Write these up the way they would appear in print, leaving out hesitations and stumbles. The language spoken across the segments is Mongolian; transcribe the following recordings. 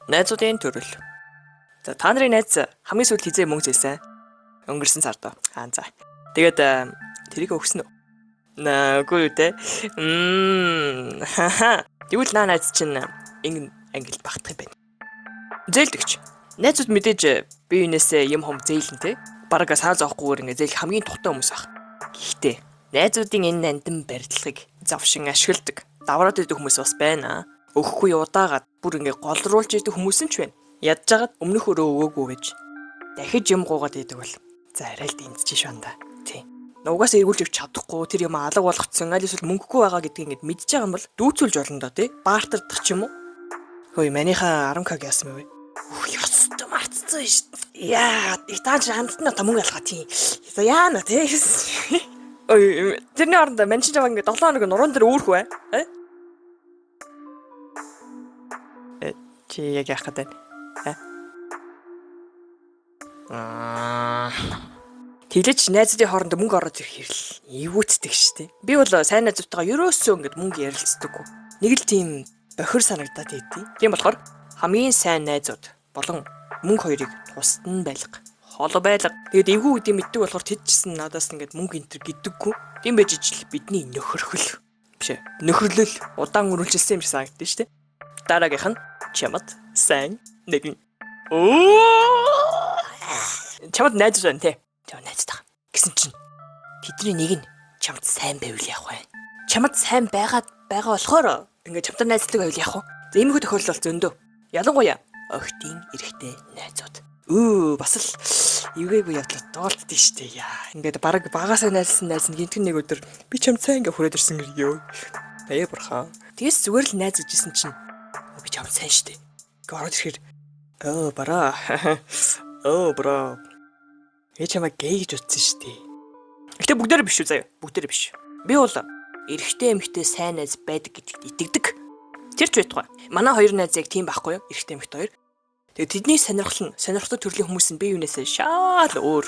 Найзуудын төрөл. За та нарын найз хамгийн сүүлд хизээ мөнгө зээлсэн. Өнгөрсөн сард. За. Тэгээд тэрийг өгсөн үү? Наагүй үү те. Тэгвэл найз чинь ангилд багтах юм байна. Зээлдэгч. Найзууд мэдээж биенээсээ юм хом зээлэн те. Бараг саа зоохгүйгээр ингээ зээл хамгийн тухтай хүмүүс баг. Гэхдээ найзуудын энэ нандин барилгыг завшин ашигладаг. Давраад идэх хүмүүс бас байна. Өгөхгүй удаагаад бүр ингээ голруулж идэх хүмүүс нь ч байна. Яджгаад өмнөх өрөө өгөөгүй гэж дахиж юм гуугаад идэг бол за арай л дэмжиж шванда. Тий. Нугаас эргүүлж авч чадахгүй тэр юм алга болгоцсон аль эсвэл мөнгөгүй байгаа гэдгийг ингэж мэдж байгаа юм бол дүүцүүлж болно доо тий. Баартардах ч юм уу. Хөөе манийхаа 10k яасан бэ? Ястаа марцсан шүү. Яа, итаач амтна та мөнгө ялгаа тий. Яана тий. Ой, тэрний оронд манчин жаа ингэ 7 хоног нуруунд дээр үүрэх бай. Чи яг яах гэдэг Тэглэж найзуудын хооронд мөнгө ороод ирэх хэрэг эвгүүцдэг штеп. Би бол сайн найзуудтайгаа ерөөсөө ингэ мөнгө ярилцдаггүй. Нэг л тийм бохир санагдаад идэв. Тийм болохоор хамгийн сайн найзууд болон мөнгө хоёрыг тусад нь байлга. Хол байлга. Тэгээд эвгүй үдийн мэддэг болохоор тэдчсэн надаас ингэ мөнгө энтер гэдэггүй. Тийм байж ижил бидний нөхөрхөл. Биш ээ. Нөхөрлөл удаан үргэлжилсэн юм шиг санагддаг штеп. Дараагийнх нь чамд сайн нэгэн. Чамд найз байна те. Чамд найзтай. Гэсэн чинь тэдний нэг нь чамд сайн байвал яах вэ? Чамд сайн байгаа болохоор ингээд чамтай найзлаг байвал яах вэ? За иймэрхүү тохиолдол бол зөндөө. Ялангуяа охидын эрэгтэй найзууд. Бас л эвгээгүй явдлаа доолддээ штэ яа. Ингээд бараг багасаа найзсан найз нь гинтэн нэг өдөр би чамд сайн ингээд хүрээд ирсэн гэрё. Бая бурхан. Тэгээс зүгээр л найз гэжсэн чинь би чамд сайн штэ. Ингээд ороод ирэхээр бра. Я чамаа гэй гэж утсан штэ. Гэтэ бүгдээр биш үү заяа. Бүгдээр биш. Би бол эрэгтэй эмэгтэй сайн найз байдаг гэдэгт итгэдэг. Тэр ч байтугай. Манай хоёр найз яг тийм байхгүй юу? Эрэгтэй эмэгтэй хоёр. Тэгээд тэдний сонирхолтой төрлийн хүмүүс нь бие биенээсээ шал өөр.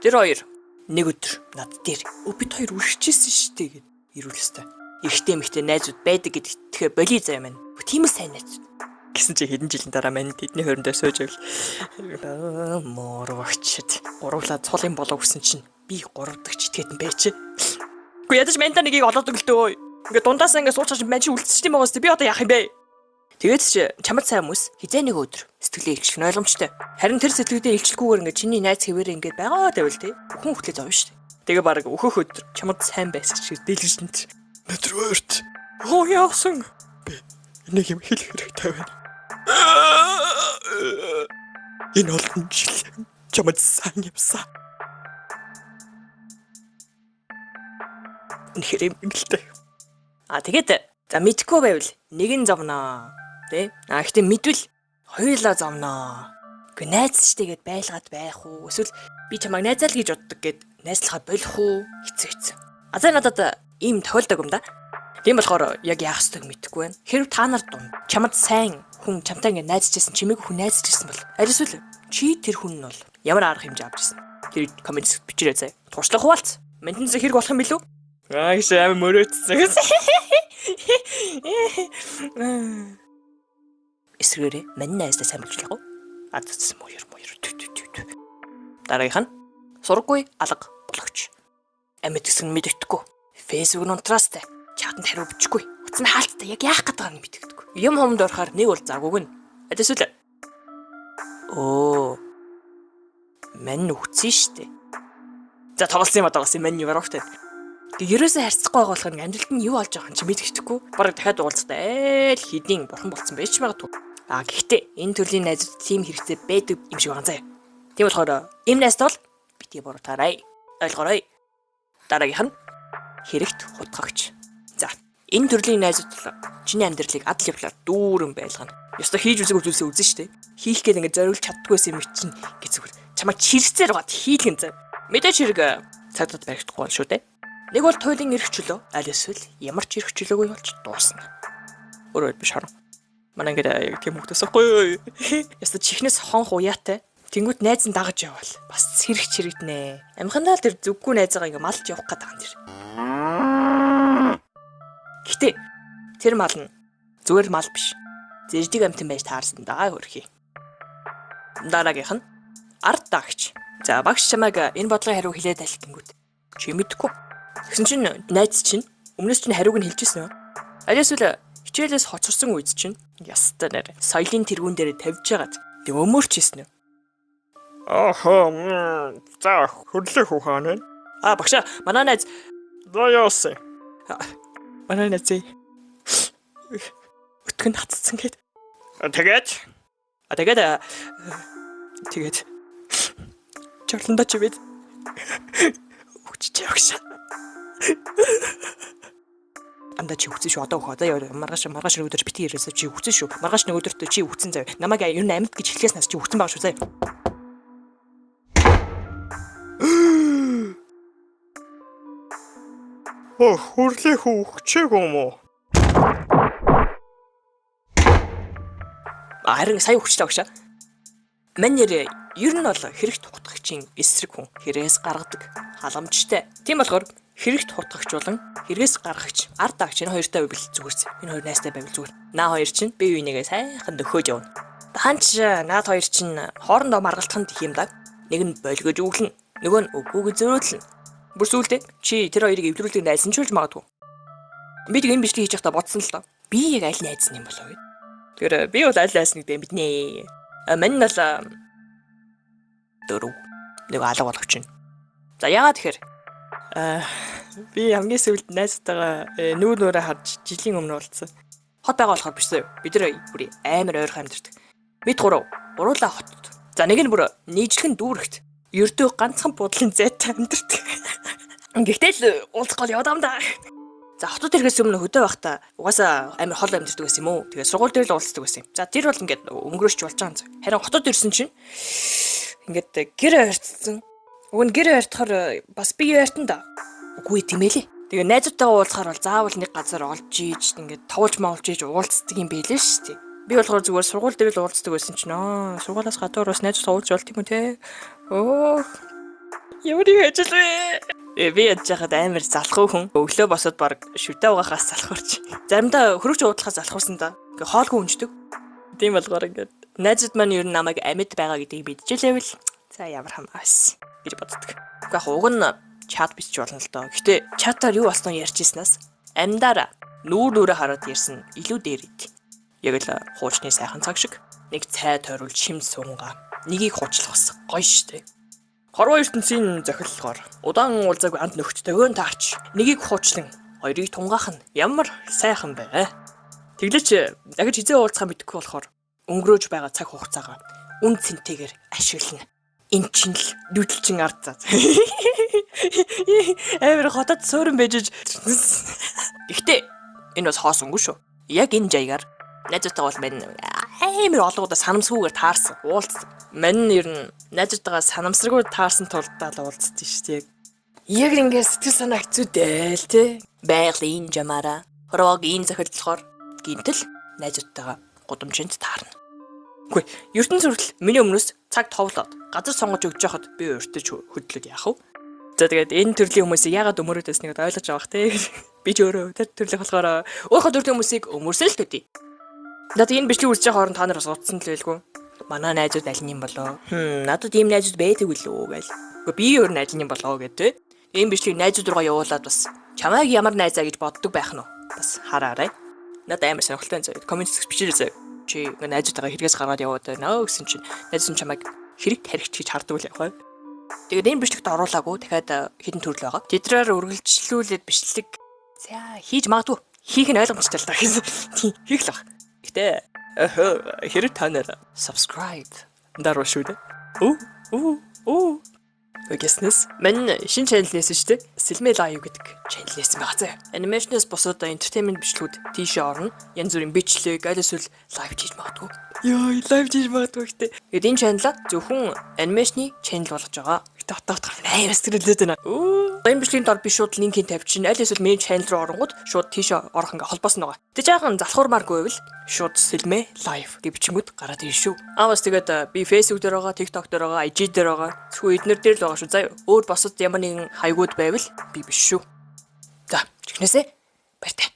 Тэр хоёр нэг өдөр над дээр бид хоёр үргэлжчихсэн штэ гэд ирүүлсэн. Эрэгтэй эмэгтэй найзууд байдаг гэдэгт тэгэхээр боли заяа маань. Тийм сайн найзууд. Гэсэн чи хэдэн жилийн дараа мань тэдний хоорондоо сууж байвал морвогчд гурлаа цолын болоо гэсэн чинь би 3 дахь читгээд юм байч. Үгүй ядаж мента нэгийг олоод өглөө. Ингээ дундаасаа ингээ сууч мань чи үлдчихсэн юм байгаас би одоо яах юм бэ? Тэгээд чи чамд сайн хүмүүс хизээ нэг өдөр сэтгэлээ илчлэх нь ойлгомжтой. Харин тэр сэтгэлдээ илчлэхгүйгээр ингээ чиний найз хэвээрээ ингээ байгаа байвал тий. Бүхэн хөтлөө зовно шүү дээ. Тэгээ баг өөхөх өдөр чамд сайн байсан шиг дэлгэж нь. Өдөр өөрт. Яасан. Би нэг юм хэлэх хэрэгтэй байна. Энэ олон жил чамд сайн явсан. Нэрэмгэлтэй. Тэгээд за мэдгүй байвал нэг нь зовноо. Тэ? Гэхдээ мэдвэл хоёулаа зовноо. Гэхдээ найз штийгээд байлгаад байх уу? Эсвэл би чамайг найзал гэж боддог гэд найзлахаа болох уу? Хэцүү. За надад ийм тохиолдог юм да. Тийм болохоор яг яах ёстойг мэдэхгүй байна. Хэрв та нар дунд чамд сайн хүн чамтай ингэ найзчихсан чимээг хүн найзчихсан бол аль эсвэл чи тэр хүн нь бол ямар арга хэмжээ авч ирсэн. Тэр коммент бичээрэй заяа. Туршлага хуваалц. Ментэнс хэрэг болох юм билүү? Гэж амар мөрөөдсөн. Эсрэгээрээ мань найзтай сайн болчихлоо. Адцсан моёр. Дараагийнх нь сургуй алга бологч. Амьд гэсэн мэддэхгүй. Facebook нь унтраастай. Чатанд хариу бичихгүй. Утас нь хаалттай яг яах гэдэг нь мэддэггүй. Юм хомд орохоор нэг бол заргууг нь. Эсвэл мань үхсэн штэ. За тоглосон мань юу барахтай. Ерөөсөө харьцахгүй байгаа болохоор амьдралд нь юу болж байгаа юм чи мэдчихгүй. Бараг дахиад уулзтай л хэдийн бурхан болцсон байж магадгүй. Гэхдээ энэ төрлийн найзууд тийм хэрэгтэй байдаг юм шиг байна заяа. Тийм болохоор энэ найзд бол бити буруутай. Ойлгоорой. Дараагийнх нь хэрэгт хутгагч. За энэ төрлийн найзууд бол чиний амьдралыг адал явлаар дүүрэн байлгана. Ёстой хийж үзэг үзүүлсээ үзэн штэ. Хийх гээд ингэ зориулж чаддгүйсэн юм чинь гэж зүгээр. Чамайг чирцээр гот хийлгэн зав. Мэдээж хэрэг цагдаад баригдахгүй шүү дээ. Нэг бол туйлын эрх чөлөө, аль эсвэл ямар ч эрх чөлөөгүй болж дуусна. Өөрөө биш хараа. Манай ингээд тийм хүмүүс байхгүй. Яста чихнээс хонх уяатай. Тэнгүүд найз нь дагаж явбал бас сэрэг чирэгднэ. Амхандаа л тэр зүггүй найзаагаа ингээ малж явах гэдэг юм тэр. Гэтэ тэр мал нь зүгээр мал биш. зэрдэг амтан байж таарсан даа хөрхий. Дараагийнх нь ард даагч. За багш чамайг энэ бодлогын хариу хэлээд алхингүүд. Чи мэдэхгүй. Тэгсэн чинь найз чинь өмнөөс чинь хариуг нь хэлжсэн юм. Алиас үл хичээлээс хоцорсон үед чинь ястаа нэр соёлын тэргүүн дээр тавьж байгаад тэг өмөрч хийсэн юм. За хөрлөх ухаан байна. Багш манай найз Даяас. Манай найз өтгөн татцсан гээд. Тэгээд чарланда ч бид үчиж явагш. Анда чи үцэн шүү одоо хоо заяа маргааш өдөр бити ирээсэ чи үцэн шүү. Маргааш нэг өдөртөө чи үцэн заяа. Намайг ер нь амьд гэж хэлхээс нас чи үцэн байгаа шүү заяа. Хөрлөх өгчээг юм уу? Харин сая өгчлээ багшаа. Манер ер нь бол хэрэгт хутгагчийн эсрэг хүн хэрэгээс гаргадаг халамжтай. Тийм болохоор хэрэгт хутгагч болон хэрэгээс гаргагч ард даагч энэ хоёртай байвал зүгээрс. Энэ хоёр найстай байвал зүгээр. Наа хоёр чинь бие биенийгээ сайхан дөхөөж явна. Ханч наад хоёр чинь хоорондоо маргалтахын гэх юм да. Нэг нь болгож өглөн, нөгөө нь үгүйг зөрөөдлөн. Бүр сүулдэ чи тэр хоёрыг эвлэрүүлдэг найсан ч болж магадгүй. Би тэг энэ бичлэг хийж байхдаа бодсон л доо. Би яг аль найз юм болов гэд. Тэр би бол аль найсныг бэ мэднэ. Мань бол дөрөв нэг алга болгоч чинь. За яагаад тэгэхээр би хамгийн сүүлд найзтайгаа нүүрээ харж жилийн өмнө уулзсан. Хот байгаа болохоор биш үү? Бид нэр бүр амар ойрхон амьдэрдэг. Бид гуруулаа хотод. За нэг нь бүр нийжлэхэн дүүрэгт. Ердөө ганцхан буудлын зайтай амьдэрдэг. Гэхдээ л уулзах гол яваад юм да. За хотод ирэхээс өмнө хөдөө байхдаа угаасаа амар хол амьдэрдэг байсан юм уу? Тэгээ сургууль дээр л уулздаг байсан юм. За тэр бол ингээд өнгөрөөч болж байгаа юм зү. Харин хотод ирсэн чинь ингээд гэр ойртсон. Уг нь гэр ойртохоор бас би ойртон да. Үгүй тийм ээ лээ. Тэгээ найзуудтайгаа уулзахаар бол заавал нэг газар олж ийж ингээд товолж маулж ийж уулздаг юм байлээ шүү дээ. Би болохоор зүгээр сургууль дээр л уулздаг байсан чинь сургуулиас гадуур бас найзуудтай уулзж болт юм уу те. Яври ажиллаа. Би ядж хахад амар залхуу хүн. Өглөө босоод баг шүтээ угаахаас залхуурч. Заримдаа хөрөгч уудлахаас залхуурсан да. Ингээ хоолгүй унждаг. Тийм болохоор ингээд найзууд маань ер нь намайг амьд байгаа гэдгийг мэдчихлээвэл за ямар хамаас гэж боддог. Яг уг нь чат бичиж болно л доо. Гэтэ чатаар юу болсноо ярьжсэнаас амьдаараа нүүрээ хараад ярьсан илүү дээр ид. Яг л хуучны сайхан цаг шиг нэг цай тойруулж шим сунгаа. Нэгийг хуучлах бас гоё штэ. Хорвоо ертөнцийн зохиолгоор удаан уулзаагүй анд нөхдөдөө таарч нэгийг хуучлан хоёрыг тунгаах нь ямар сайхан бэ? Тэглэж дахиж хизээ уулзахаа мэдэхгүй болохоор өнгөрөөж байгаа цаг хугацаагаа үн цэнтэйгээр ашиглана. Энд чинь л дүүдлчин ард заа. Эвэр хотод суурин бэжж. Гэхдээ энэ бас хоосон шүү. Яг энэ жаягаар найзуудтай бол мань амар олгоодоо санамсгүйгээр таарсан. Уулзсан. Мань ер нь найзуудтайгаа санамсаргүй таарсан тулдаа л уулзсан шүү дээ. Яг ингэ сэтгэл санаа хэцүүдээ л тий. Байгалийн жамаараа хорвоогийн зохиолдлохоор гинтэл найзуудтайгаа гудамжинд таарна. Үгүй, ертөнц хүртэл миний өмнөөс цаг товлоод газар сонгож өгч яхад би өөртөө хөдлөөд яах вэ? За тэгээд энэ төрлийн хүмүүсийг яагаад өмөрөөд байсныг ойлгож байгаа бах тий. Би ч өөрөө тэр төрлөх болохоор өөрийнхөө төрлийн хүмүүсийг өмөрсөн л төдий. Надад энэ бичлэг үзэж байгаа хооронд та нар бас утсан л байлгүй. Манай найзууд аль нь юм болоо? Надад ийм найзууд байдаг үлээ гээл. Үгүй би өөр найз нь юм болоо гэдэг. Ийм бичлэг найзууд руугаа явуулаад бас чамайг ямар найзаа гэж боддог байх нь уу? Бас хараарай. Надад амар сонирхолтой заяа. Коммент хийх бичээрэй. Чи найзуудтайгаа хэрэгээс гаргаад яваад байна гэсэн чинь найз нь чамайг хэрэг тархич гэж хардаг үл явах. Тэгээд энэ бичлэгт оруулаагүй дахиад хідэн төрөл байгаа. Тэдрээр үргэлжлүүлээд бичлэг хийж магадгүй. Хийх нь ойлгомжтой л та гэсэн. Тийм хийх л баг. Гэтэ хэрэг та нар subscribe даруу шүү дээ. Үгүйснэс мань шинэ channel-ээс шүү дээ. Сэлмэ лайв гэдэг channel-ээс байгаа зэ. Анимашнаас босоод entertainment бичлэгүүд тийшээ орно. Янз бүрийн бичлэг, аль эсвэл лайв хийж магадгүй. Йоо, лайв хийж магадгүй гэдэг. Тэгээд энэ channel зөвхөн анимашны channel болгож байгаа. Дотоодох амар сэтгэлдээд байна. Энэ бичлэгийн дор би шууд линкийг тавьчихна. Аль эсвэл миний channel руу оронгууд шууд тийшээ орох ингээ холбоос нь байгаа. Тэг жаахан залхуурмааргүй байвал шууд сэлмэ live гэж бичингүүд гараад ирнэ шүү. Бас тэгээд би Facebook дээр байгаа, TikTok дээр байгаа, IG дээр байгаа. Зөвхөн эднэр дээр л байгаа шүү. Заа өөр босод ямар нэгэн хаягууд байвал би биш шүү. За, чихнэсэ баяртай.